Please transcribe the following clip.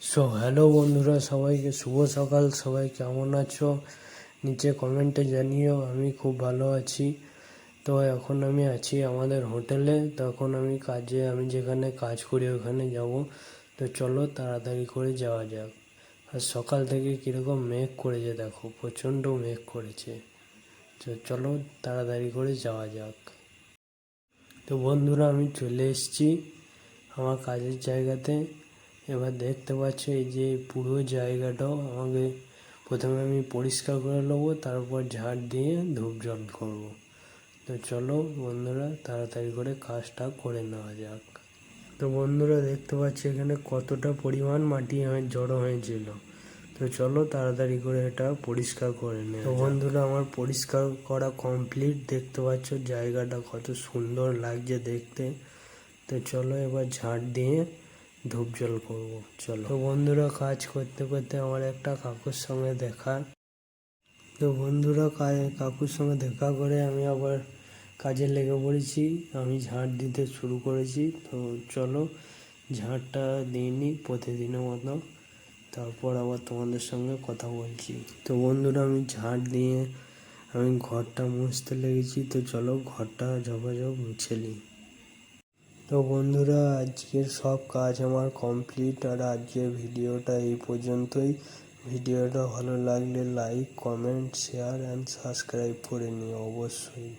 Hello বন্ধুরা, সবাইকে শুভ সকাল। সবাই কেমন আছো নিচে কমেন্টে জানিও। আমি খুব ভালো আছি। তো এখন আমি আছি আমাদের হোটেলে। তো এখন আমি যেখানে কাজ করি ওখানে যাব। তো চলো তাড়াতাড়ি করে যাওয়া যাক। আর সকাল থেকে কীরকম মেঘ করেছে দেখো, প্রচণ্ড মেঘ করেছে। তো চলো তাড়াতাড়ি করে যাওয়া যাক। তো বন্ধুরা, আমি চলে এসেছি আমার কাজের জায়গাতে। এবার দেখতে পাচ্ছ এই যে পুরো জায়গাটাও প্রথমে আমি পরিষ্কার করে নেবো, তারপর ঝাড় দিয়ে ধূপ জল করবো। তো চলো বন্ধুরা তাড়াতাড়ি করে কাজটা করে নেওয়া যাক। তো বন্ধুরা দেখতে পাচ্ছি এখানে কতটা পরিমাণ মাটি জড়ো হয়েছিল। তো চলো তাড়াতাড়ি করে এটা পরিষ্কার করে নেওয়া। তো বন্ধুরা আমার পরিষ্কার করা কমপ্লিট। দেখতে পাচ্ছ জায়গাটা কত সুন্দর লাগছে দেখতে। তো চলো এবার ঝাড় দিয়ে ধূপ জল করবো। চলো। তো বন্ধুরা কাজ করতে করতে আমার একটা কাকুর সঙ্গে দেখা। তো বন্ধুরা কাকুর সঙ্গে দেখা করে আমি আবার কাজে লেগে পড়েছি। আমি ঝাড় দিতে শুরু করেছি। তো চলো ঝাড়টা দিয়ে নিই প্রতিদিনের মতো, তারপর আবার তোমাদের সঙ্গে কথা বলছি। তো বন্ধুরা আমি ঝাড় দিয়ে আমি ঘরটা মুছতে লেগেছি। তো চলো ঘরটা ঝপাঝপ মুছে নিই। তো বন্ধুরা আজকের সব কাজ আমার কমপ্লিট। আর আজকের ভিডিওটা এই পর্যন্তই। ভিডিওটা ভালো লাগলে like, comment, share and subscribe করে নিও অবশ্যই।